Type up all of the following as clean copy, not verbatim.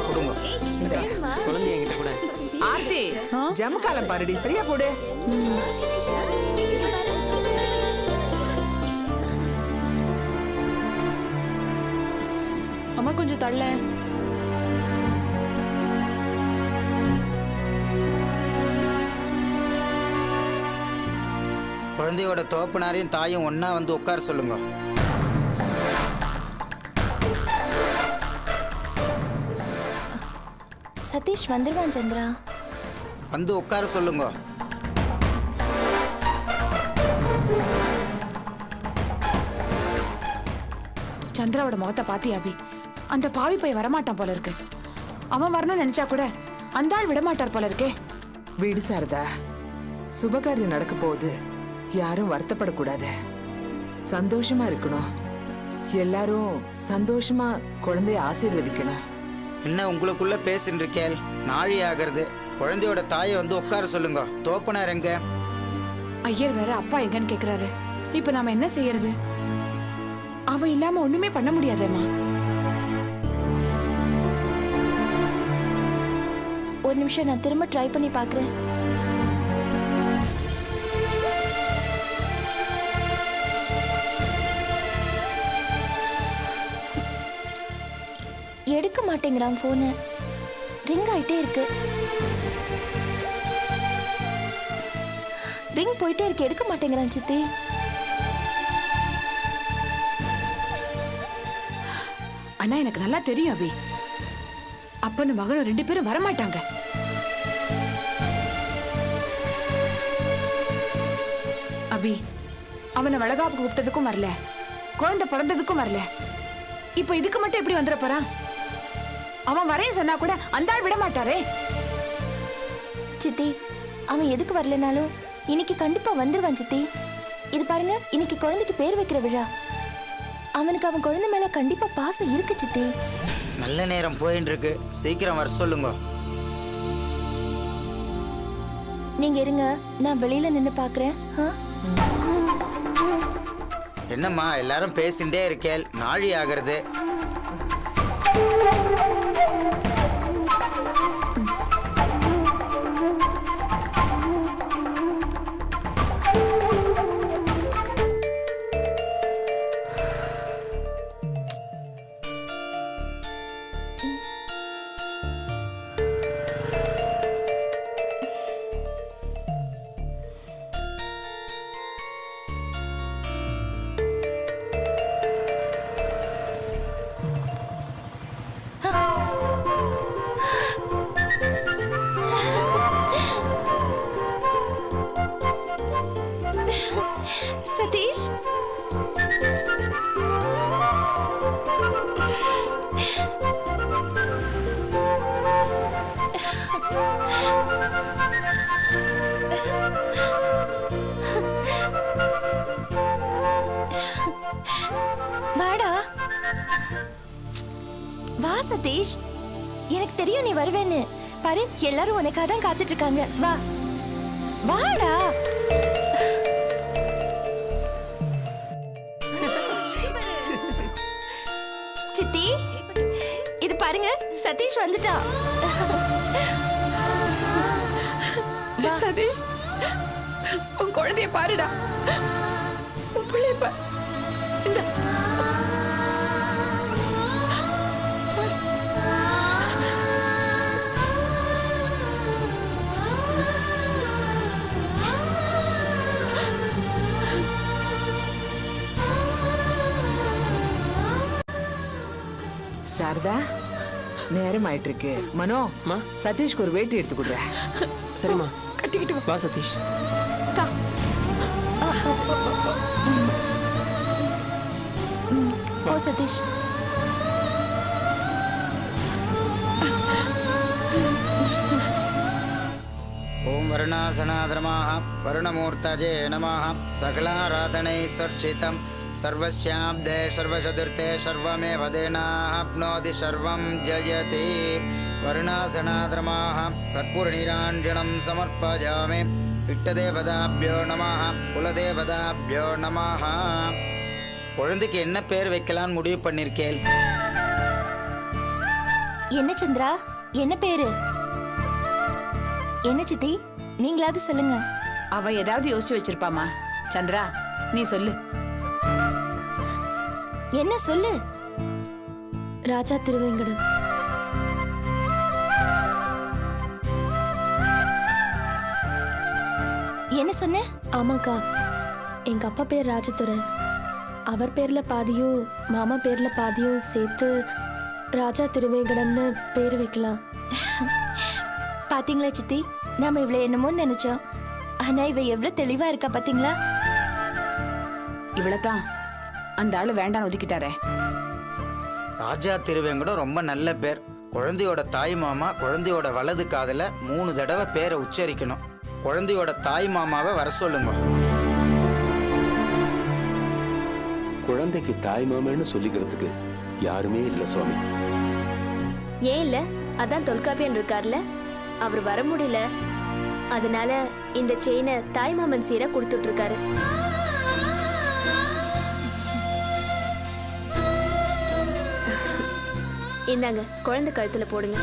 கொடுங்க. குழந்தை என்கிட்ட கூட. ஆர்த்தி ஜமுக்காலம் பாருடி, சரியா போடு. அம்மா கொஞ்சம் தள்ள. குழந்தையோட தோப்பனாரையும் தாயும் ஒன்னா வந்து உட்கார சொல்லுங்க. சதீஷ் வந்துருவான் சந்திரா. வந்து உட்கார சொல்லுங்க. சந்திராவோட முகத்தை பாத்தியா அபி? அந்த பாவி போய் வரமாட்டான் போல இருக்கு. அவன் வரணும்னு நினைச்சா கூட அந்த ஆள் விடமாட்டார் போல இருக்கே. வீடு சாரதா, சுபகாரியம் நடக்க போகுது. யாரும் வருத்தப்படக்கூடாது, சந்தோஷமா இருக்கணும். எல்லாரும் சந்தோஷமா குழந்தைய ஆசீர்வதிக்கணும். என்ன உங்களுக்குள்ள பேசின்னு இருக்கேள்? நாழி ஆகிறது. குழந்தையோட தாயை வந்து உட்கார சொல்லுங்க. தோப்பனார் எங்க? ஐயர் வேற அப்பா எங்கன்னு கேக்குறாரு. இப்ப நாம என்ன செய்யறது? அவ இல்லாம ஒண்ணுமே பண்ண முடியாதேம்மா. ஒரு நிமிஷம், நான் திரும்ப ட்ரை பண்ணி பாக்குறேன். எடுக்க மாட்டேங்கிறான் போனு. ரிங் ஆயிட்டே இருக்கு. ரிங் போயிட்டே இருக்கு, எடுக்க மாட்டேங்கிறான் சித்தி. ஆனா எனக்கு நல்லா தெரியும் அபி, அப்பனும் மகனும் 2 பேரும் வரமாட்டாங்க. அபி, அவனை வளகாப்புக்கு கூப்பிட்டதுக்கும் வரல, குழந்தை பிறந்ததுக்கும் வரல. இப்ப இதுக்கு மட்டும் எப்படி வந்துட போறான்? அவன் வரேன்னு சொன்னா கூட அந்த ஆள் விட மாட்டாரே. சித்தி, அவன் எதுக்கு வரலனாலும் இன்னைக்கு கண்டிப்பா வந்துருவான் சித்தி. இது பாருங்க, இன்னைக்கு குழந்தைக்கு பேர் வைக்கிற விழா. அவனுக்கு அவன் குழந்தை மேல கண்டிப்பா பாசம் இருக்கு சித்தி. நல்ல நேரம் போயின்னு இருக்கு, சீக்கிரம் வர சொல்லுங்க. நீங்க இருங்க, நான் வெளியில நின்னு பாக்குறேன். என்னம்மா எல்லாரும் பேசிண்டே இருக்கேள்? நாழி ஆகிறது. சதீஷ், வாடா. வா சதீஷ், எனக்கு தெரியும் நீ வருவேன்னு. பாரு, எல்லாரும் உனக்காக தான் காத்துட்டு இருக்காங்க. வா வாடா. சித்தி, இது பாருங்க, சதீஷ் வந்துட்டான். சதீஷ், உன் குழந்தைய பாருடா. உன் பிள்ளைய பாரு. இந்த சாரதா, நேரம் ஆயிட்டு இருக்கு. மனோ, சதீஷ்க்கு ஒரு வேட்டி எடுத்து கொடுற. சரிம்மா, கட்டிக்கிட்டு வா சதீஷ். ஓ சதீஷ். ஓம் வருணாசனாதரமாக வருணமூர்த்தஜே நமः. சகலாராதனை சர்ச்சிதம் सर्वस्याब्दे सर्वचतुर्थे सर्वमेव देनाप्नोति सर्वं जयति. वर्णासनाद्रमाः कर्पूरनीराञ्जनं समर्पयामि. पिट्टदेवताभ्यो नमः, कुलदेवताभ्यो नमः. குழந்தைக்கு என்ன பேர் வைக்கலான்னு முடிவு பண்ணிருக்கேன்? என்ன சந்திரா, என்ன பேரு? என்ன சித்தி, நீங்களாவது சொல்லுங்க. அவ ஏதாவது யோசிச்சு வச்சிருப்பாமா. சந்திரா, நீ சொல்லு. என்ன சொல்லு? ராஜா திருவேங்கடம். என்ன சொன்ன? ஆமாக்கா, எங்க அப்பா பேர் ராஜதுரை. அவர் பேர்ல பாதியும் மாமா பேர்ல பாதியும் சேர்த்து ராஜா திருவேங்கடம்னு பேர் வைக்கலாம். பாத்தீங்களா சித்தி, நாம இவ்வளவு என்னமோ நினைச்சோம். ஆனா இவ எவ்வளவு தெளிவா இருக்கா பாத்தீங்களா? இவ்வளவுதான் அந்த ஆளு வேண்டான்னு ஒதுக்கிட்டாரே. ராஜா திருவேங்கடம் ரொம்ப நல்ல பேர். குழந்தையோட தாய் மாமா குழந்தையோட வலது காதுல 3 தடவை பேரை உச்சரிக்கணும். குழந்தையோட தாய் மாமாவை வர சொல்லுங்க. குழந்தைக்கு தாய் மாமன்னு சொல்லிக்கிறதுக்கு யாருமே இல்லை சுவாமி. ஏன் இல்ல? அதான் தொல்காப்பியன் இருக்கார்ல, அவர் வர முடியல. அதனால இந்த செயினை தாய் மாமன் சீரை கொடுத்துட்டு இருக்காரு. இந்தாங்க, குழந்தை கழுத்துல போடுங்க.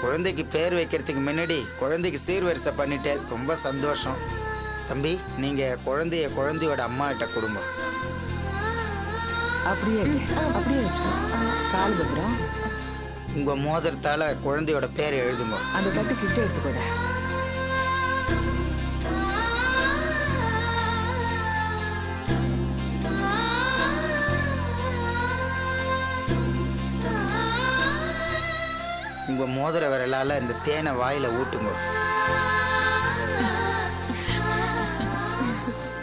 குழந்தைக்கு பேர் வைக்கிறதுக்கு முன்னாடி குழந்தைக்கு சீர்வரிசை பண்ணிட்டேன். ரொம்ப சந்தோஷம். தம்பி, நீங்க குழந்தையோட அம்மா கிட்ட கொடுங்க. அப்படியே அப்படியே வச்சுக்கோ. கால் பத்திரம். உங்க மோதிரத்தால குழந்தையோட பேரை எழுதுங்க. அந்த தட்டு கிட்ட எடுத்துக்கூட. உங்க மோதிர விரலால இந்த தேனை வாயில ஊட்டுங்க.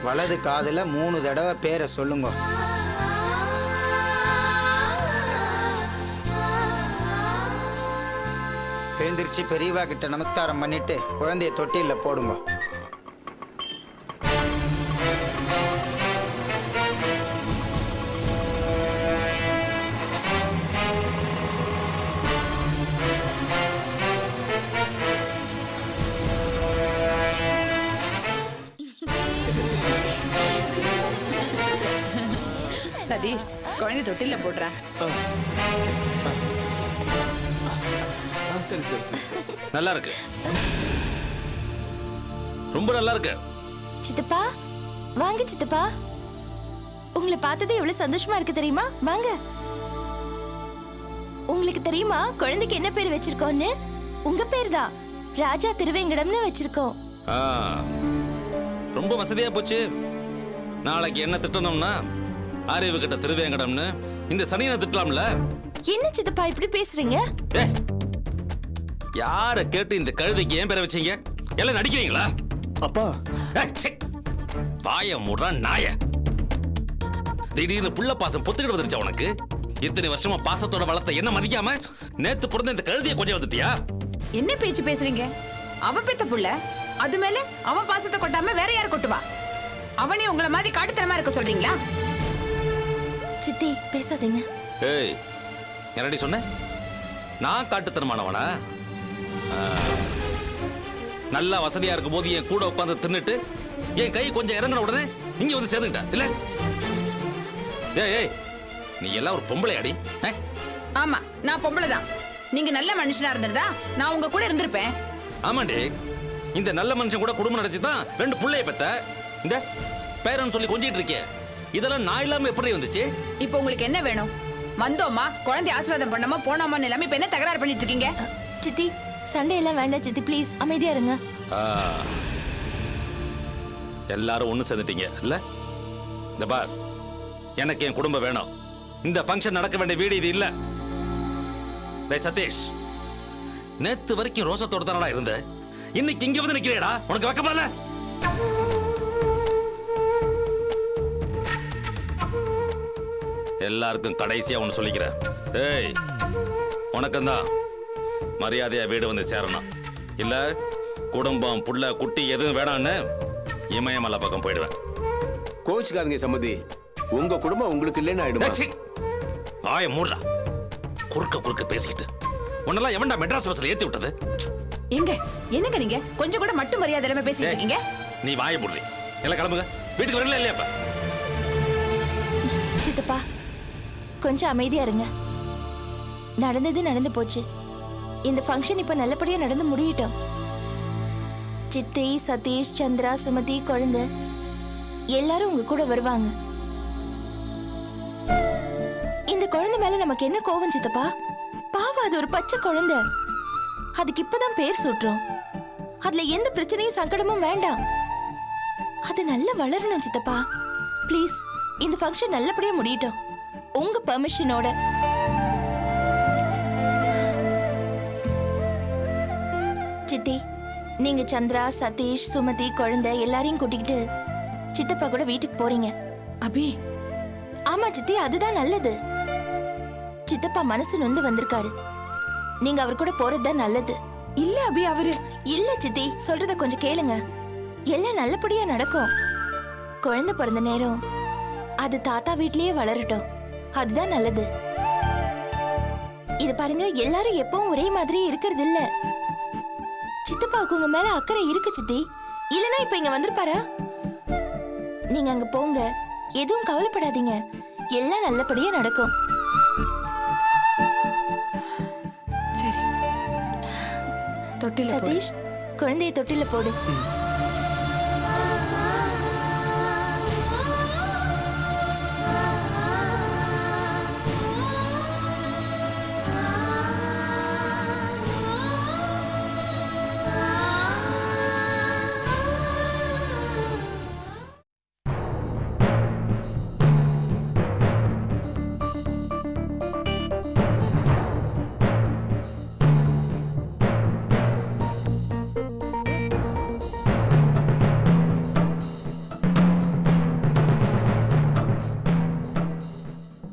வலது காதுல 3 தடவை பேரை சொல்லுங்க. எழுந்திருச்சு பெரியவா கிட்ட நமஸ்காரம் பண்ணிட்டு குழந்தைய தொட்டில போடுங்க. சதீஷ், குழந்தை தொட்டில போடுறா. சரி சரி சரி சரி சரி. நல்லா இருக்கு, ரொம்ப நல்லா இருக்கு. சித்தப்பா, வாங்க சித்தப்பா. உங்களை பார்த்தது எவ்வளவு சந்தோஷமா இருக்கு தெரியுமா? வாங்க. உங்களுக்கு தெரியுமா குழந்தைக்கு என்ன பேர் வச்சிருக்கோம்னு? உங்க பேர் தான், ராஜா திருவேங்கடம்னு வச்சிருக்கோம். ஆ, ரொம்ப வசதியா போச்சு. நாளைக்கு என்ன திட்டணும்னா அறிவு கிட்ட திருவேங்கடம்னு இந்த சனியனை திட்டலாம்ல. என்ன சித்தப்பா இப்படி பேசுறீங்க? யார கேட்டு இந்த கழுதைக்கு ஏன் பேரை வச்சீங்க? எல்லாம் நடிக்கிறீங்களா? அப்பா, வாய மூடுறா நாய. திடீர்னு புள்ள பாசம் பொத்துக்கிட்டு வந்துருச்சா உனக்கு? இத்தனை வருஷமா பாசத்தோட வளர்த்த என்ன மதிக்காம நேத்து பிறந்த இந்த கழுதைய கொஞ்சம் வந்துட்டியா? என்ன பேச்சு பேசுறீங்க? அவ பெத்த புள்ள, அது மேல அவன் பாசத்தை கொட்டாம வேற யார் கொட்டுவா? அவனே உங்களை மாதிரி காட்டுத்தனமா இருக்க சொல்றீங்களா? சித்தி பேசாதீங்க. ஏய், என்னடி சொன்ன? நான் காட்டுத்தனமானவனா? நல்லா வசதியா இருக்கும் போது என் கூட உட்கார்ந்து தின்னுட்டு என் கை கொஞ்சம் இறங்கின உடனே இங்க வந்து சேர்ந்துட்டா இல்ல? ஏய், நீ எல்லாம் ஒரு பொம்பளை அடி. ஆமா, நான் பொம்பளை தான். நீங்க நல்ல மனுஷனா இருந்திருந்தா நான் உங்க கூட இருந்திருப்பேன். ஆமாண்டி, இந்த நல்ல மனுஷன் கூட குடும்பம் நடத்தி தான் 2 புள்ளைய பெத்த. இந்த பேரன் சொல்லி கொஞ்சிட்டு இருக்கே, இதெல்லாம் நான் இல்லாம எப்படி வந்துச்சு? இப்போ உங்களுக்கு என்ன வேணும்? வந்தோமா, குழந்தை ஆசீர்வாதம் பண்ணாம போனோமான்னு எல்லாமே இப்ப என்ன தகராறு பண்ணிட்டு இருக்கீங்க? சித்தி, சண்டை எல்லாம் வேண்டாம் சித்தி, ப்ளீஸ் அமைதியா இருங்க. எல்லாரும் ஒண்ணு சேர்ந்துட்டீங்க இல்ல? இந்த பார், எனக்கு என் குடும்பம் வேணும். இந்த ஃபங்க்ஷன் நடக்க வேண்டிய வீடு இது இல்ல. டேய் சதீஷ், நேத்து வரைக்கும் ரோசத்தோட தானடா இருந்த, இன்னைக்கு இங்க வந்து நிக்கிறேடா, உனக்கு வெக்கமா இல்ல? எல்லாருக்கும் கடைசியா ஒன்னு சொல்லிக்கிறேன். ஏய், உனக்கும் தான் மரியாதையா வீடு வந்து சேரணும். இல்ல குடும்பம் புள்ள குட்டி எதுவும் வேணான்னு இமயமலை பக்கம் போயிடுவேன். கோச்சுக்காதீங்க சம்மதி, உங்க குடும்பம் உங்களுக்கு இல்லைன்னு ஆயிடுமா? வாய மூடுறா, குறுக்க பேசிக்கிட்டு. உன்னெல்லாம் எவன்டா மெட்ராஸ் பஸ்ல ஏத்தி விட்டது? எங்க என்னங்க நீங்க கொஞ்சம் கூட மட்டும் மரியாதை இல்லாம பேசிட்டு இருக்கீங்க? நீ வாயை போடுறி. எல்லாம் கிளம்புங்க. வீட்டுக்கு வரல இல்லையா இப்ப? சித்தப்பா கொஞ்சம் அமைதியா இருங்க. நடந்தது நடந்து போச்சு. இந்த ஃபங்க்ஷன் இப்ப நல்லபடியா நடந்து முடியட்டும். சித்தி, சதீஷ், சந்திரா, சுமதி, குழந்தை எல்லாரும் உங்க கூட வருவாங்க. இந்த குழந்தை மேல நமக்கு என்ன கோவம் சித்தப்பா? பாவம், அது ஒரு பச்சை குழந்தை. அதுக்கு இப்பதான் பேர் சூட்டுறோம். அதுல எந்த பிரச்சனையும் சங்கடமும் வேண்டாம். அது நல்லா வளரணும் சித்தப்பா. ப்ளீஸ் இந்த ஃபங்க்ஷன் நல்லபடியா முடியட்டும் உங்க பெர்மிஷனோட. சித்தி, நீங்க சந்திரா, சதீஷ், சுமதி, குழந்தை எல்லாரையும் கூட்டிக்கிட்டு சித்தப்பா கூட வீட்டுக்கு போறீங்க. அபி, ஆமா சித்தி, அதுதான் நல்லது. சித்தப்பா மனசு நொந்து வந்திருக்காரு. நீங்க அவர் கூட போறதுதான் நல்லது. இல்ல அபி, அவரு இல்ல சித்தி, சொல்றத கொஞ்சம் கேளுங்க. எல்லாம் நல்லபடியா நடக்கும். குழந்தை பிறந்த நேரம் அது தாத்தா வீட்லயே வளரட்டும். அதுதான் நல்லது. இது பாருங்க, எல்லாரும் எப்பவும் ஒரே மாதிரி இருக்கிறது இல்ல. சித்தப்பாவுக்கு உங்க மேல அக்கறை இருக்கு சித்தி. இல்லனா இப்ப இங்க வந்திருப்பாரா? நீங்க அங்க போங்க, எதுவும் கவலைப்படாதீங்க. எல்லாம் நல்லபடியா நடக்கும். சரி. தொட்டில போடு. சதீஷ், குழந்தைய தொட்டில போடு.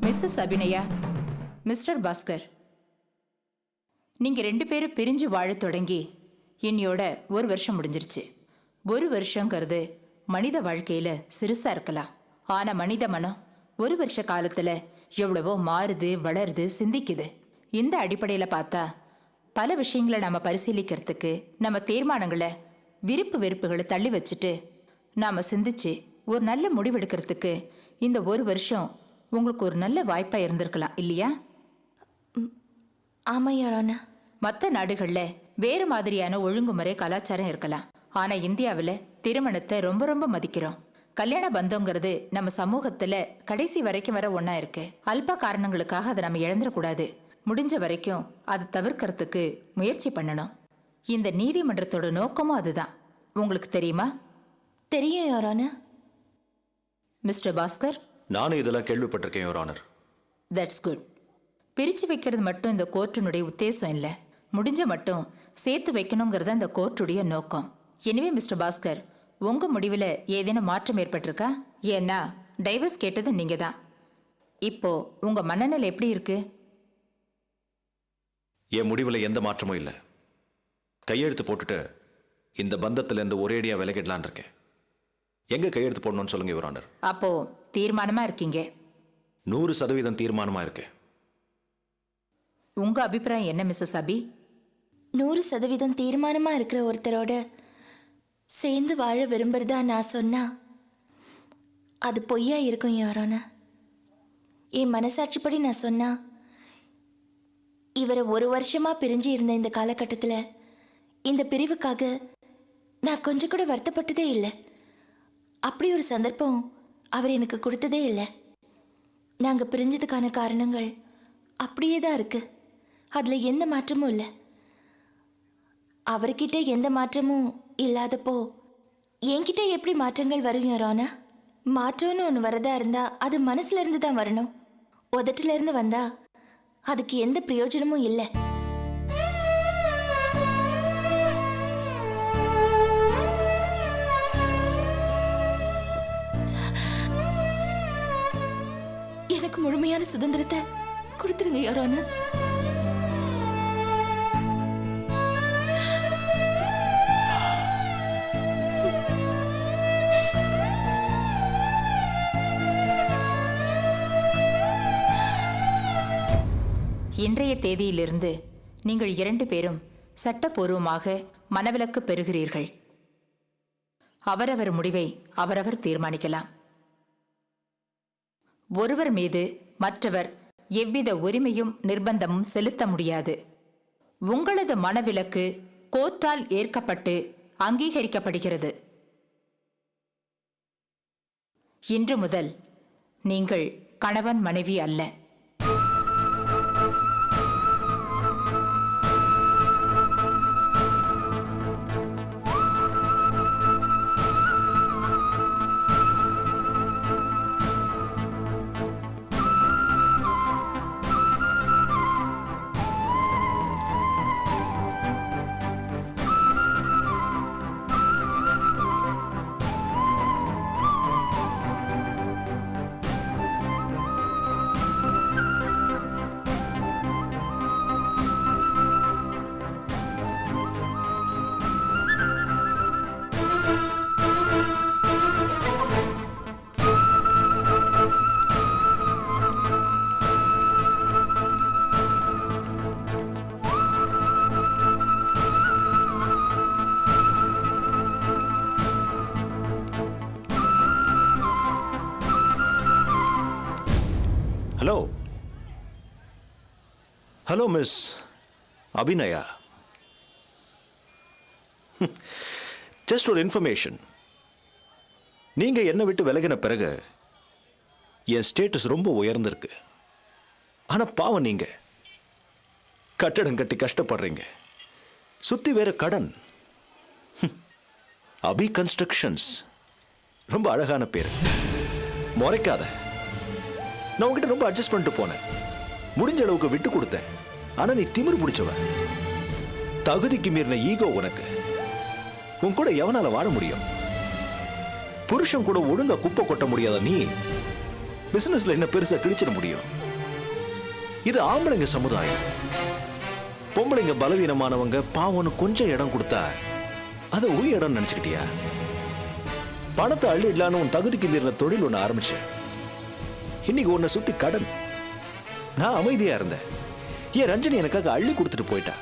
மிஸ்ஸஸ் அபிநயா, மிஸ்டர் பாஸ்கர், நீங்க 2 பேரும் பிரிஞ்சு வாழ தொடங்கி என்னையோட 1 வருஷம் முடிஞ்சிருச்சு. 1 வருஷங்கிறது மனித வாழ்க்கையில சிறுசா இருக்கலாம். ஆனா மனித மனம் 1 வருஷ காலத்துல எவ்வளவோ மாறுது, வளருது, சிந்திக்குது. இந்த அடிப்படையில பார்த்தா பல விஷயங்களை நாம பரிசீலிக்கிறதுக்கு, நம்ம தீர்மானங்களை, விருப்பு வெறுப்புகளை தள்ளி வச்சுட்டு நாம சிந்திச்சு ஒரு நல்ல முடிவெடுக்கிறதுக்கு இந்த 1 வருஷம் உங்களுக்கு ஒரு நல்ல வாய்ப்பா இருந்திருக்கலாம் இல்லையா? ஆமா யாரான. மற்ற நாடுகளில் வேறு மாதிரியான ஒழுங்குமுறை கலாச்சாரம் இருக்கலாம். ஆனா இந்தியாவில் திருமணத்தை ரொம்ப ரொம்ப மதிக்கிறோம். கல்யாண பந்தங்கிறது நம்ம சமூகத்துல கடைசி வரைக்கும் வர ஒண்ணா இருக்கு. அல்ப காரணங்களுக்காக அதை நம்ம இழந்துடக்கூடாது. முடிஞ்ச வரைக்கும் அதை தவிர்க்கிறதுக்கு முயற்சி பண்ணணும். இந்த நீதிமன்றத்தோட நோக்கமும் அதுதான். உங்களுக்கு தெரியுமா? தெரியும் யாரான. மிஸ்டர் பாஸ்கர், நானும் இதெல்லாம் கேள்விப்பட்டிருக்கேன் யுவர் ஆனர். That's good. பிரிச்சு வைக்கிறது மட்டும் இந்த கோர்ட்டினுடைய உத்தேசம் இல்லை. முடிஞ்ச மட்டும் சேர்த்து வைக்கணுங்கிறது அந்த கோர்ட்டுடைய நோக்கம். எனவே மிஸ்டர் பாஸ்கர், உங்க முடிவில் ஏதேனும் மாற்றம் ஏற்பட்டிருக்கா? ஏன்னா டைவர்ஸ் கேட்டது நீங்க தான். இப்போ உங்க மனநிலை எப்படி இருக்கு? என் முடிவில் எந்த மாற்றமும் இல்லை. கையெழுத்து போட்டுட்டு இந்த பந்தத்திலேருந்து ஒரேடியா விலகிடலான் இருக்கேன். எங்க கையெழுத்து போடணும்னு சொல்லுங்க யுவர் ஆனர். அப்போ தீர்மானமா இருக்கீங்க? 100% தீர்மானமா இருக்கேன். உங்க அபிப்பிராயம் என்ன மிஸ்ஸஸ் அபி? 100% தீர்மானமா இருக்கிற ஒருத்தரோட சேர்ந்து வாழ விரும்புறதா நான் சொன்னா அது பொய்யா இருக்கும் யாரான. என் மனசாட்சிப்படி நான் சொன்னா, இவரை 1 வருஷமா பிரிஞ்சு இருந்த இந்த காலகட்டத்தில் இந்த பிரிவுக்காக நான் கொஞ்சம் கூட வருத்தப்பட்டதே இல்லை. அப்படி ஒரு சந்தர்ப்பம் அவர் எனக்கு கொடுத்ததே இல்லை. நாங்கள் பிரிஞ்சதுக்கான காரணங்கள் அப்படியே தான் இருக்கு. அதில் எந்த மாற்றமும் இல்லை. அவர்கிட்ட எந்த மாற்றமும் இல்லாதப்போ என்கிட்ட எப்படி மாற்றங்கள் வரும் யாரானா? மாற்றம்னு ஒன்று வரதா இருந்தா அது மனசுல இருந்து தான் வரணும். உதட்டுல இருந்து வந்தா அதுக்கு எந்த பிரயோஜனமும் இல்லை. எனக்கு முழுமையான சுதந்திரத்தை கொடுத்துருங்க யாரான. இன்றைய தேதியிலிருந்து நீங்கள் 2 பேரும் சட்டப்பூர்வமாக மனவிலக்கு பெறுகிறீர்கள். அவரவர் முடிவை அவரவர் தீர்மானிக்கலாம். ஒருவர் மீது மற்றவர் எவ்வித உரிமையும் நிர்பந்தமும் செலுத்த முடியாது. உங்களது மனவிலக்கு கோர்ட்டால் ஏற்கப்பட்டு அங்கீகரிக்கப்படுகிறது. இன்று முதல் நீங்கள் கணவன் மனைவி அல்ல. Hello hello miss Abhinaya. Just ஒரு இன்ஃபர்மேஷன். நீங்க என்னை விட்டு விலகின பிறகு என் ஸ்டேட்டஸ் ரொம்ப உயர்ந்திருக்கு. ஆனா பாவம், நீங்க கட்டடம் கட்டி கஷ்டப்படுறீங்க, சுத்தி வேற கடன். அபி கன்ஸ்ட்ரக்ஷன்ஸ் ரொம்ப அழகான பேர். முறைக்காத. நான் உங்ககிட்ட ரொம்ப அட்ஜஸ்ட் பண்ணிட்டு போனேன், முடிஞ்ச அளவுக்கு விட்டு கொடுத்தேன். ஆனா நீ திமிரு பிடிச்சவன். தகுதிக்கு மீறின ஈகோ உனக்கு. உன் கூட எவனால வாழ முடியும்? புருஷன் கூட ஒழுங்கா குப்பை கொட்ட முடியாத நீ பிசினஸ்ல என்ன பெருசா கிழிச்சிட முடியும்? இது ஆம்பளைங்க சமுதாயம். பொம்பளைங்க பலவீனமானவங்க பாவம்னு கொஞ்சம் இடம் கொடுத்தா அதை ஒரு இடம் நினைச்சுக்கிட்டியா? பணத்தை அள்ளிடலான்னு உன் தகுதிக்கு மீறின தொழில் ஒன்று ஆரம்பிச்சேன். இன்னைக்கு உன்னை சுத்தி கடன். நான் அமைதியா இருந்தேன். ஏன் ரஞ்சனி எனக்காக அள்ளி கொடுத்துட்டு போயிட்டா.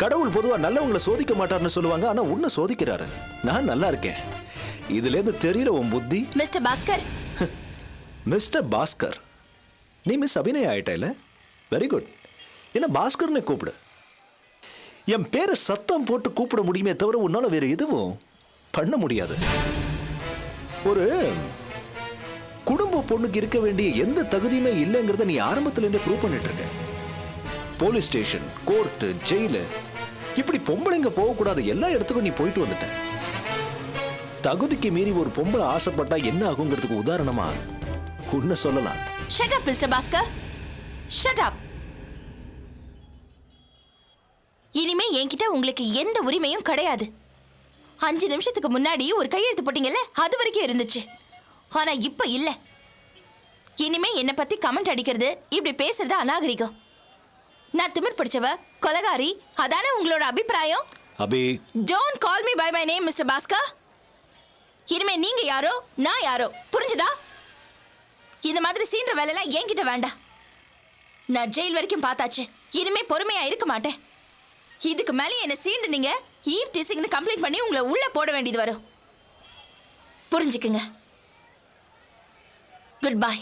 கடவுள் பொதுவா நல்லவங்களை சோதிக்க மாட்டார்னு சொல்லுவாங்க, ஆனா உன்னை சோதிக்கிறாரு. நான் நல்லா இருக்கேன். இதுல இருந்து தெரியல உன் புத்தி. மிஸ்டர் பாஸ்கர். மிஸ்டர் பாஸ்கர்? நீ மிஸ் அபிநயா ஆயிட்ட இல்ல? Very good. என்ன பாஸ்கர்னு கூப்பிடு. என் பேரை சத்தம் போட்டு கூப்பிட முடியுமே தவிர உன்னால வேற எதுவும் பண்ண முடியாது. ஒரு குடும்ப பொண்ணுக்கு இருக்க வேண்டிய எந்த தகுதியுமே இல்லைங்கிறத நீ ஆரம்பத்துல இருந்தே ப்ரூவ் பண்ணிட்டு இருக்க. போலீஸ் ஸ்டேஷன், கோர்ட், ஜெயிலு, இப்படி பொம்பளைங்க போகக்கூடாத எல்லா இடத்துக்கும் நீ போயிட்டு வந்துட்ட. தகுதிக்கு மீறி ஒரு பொம்பளை ஆசைப்பட்டா என்ன ஆகுங்கிறதுக்கு உதாரணமா உன்னை சொல்லலாம். Shut up mister Bhaskar, shut up. இனிமே என்கிட்ட உங்களுக்கு எந்த உரிமையும் கிடையாது. 5 நிமிஷத்துக்கு முன்னாடி ஒரு கையெழுத்து போட்டீங்கல்ல, அது வரைக்கும் இருந்துச்சு. ஆனா இப்ப இல்ல. இனிமே என்னை பத்தி கமெண்ட் அடிக்கிறது, இப்படி பேசுறது அநாகரிகம். நான் திமிர் பிடிச்சவ, கொலகாரி, அதானே உங்களோட அபிப்பிராயம்? Abhi, don't call me by my name mister Bhaskar. இனிமே நீங்க யாரோ நான் யாரோ, புரிஞ்சுதா? இந்த மாதிரி சீன்ற வேலைலாம் என்கிட்ட வேண்டாம். நான் ஜெயில் வரைக்கும் பார்த்தாச்சு. இனிமே பொறுமையா இருக்க மாட்டேன். இதுக்கு மேலே என்ன சீண்டுனீங்க, ஈவ் டீசிங்னு கம்ப்ளைண்ட் பண்ணி உங்களை உள்ள போட வேண்டியது வரும். புரிஞ்சுக்குங்க. Goodbye.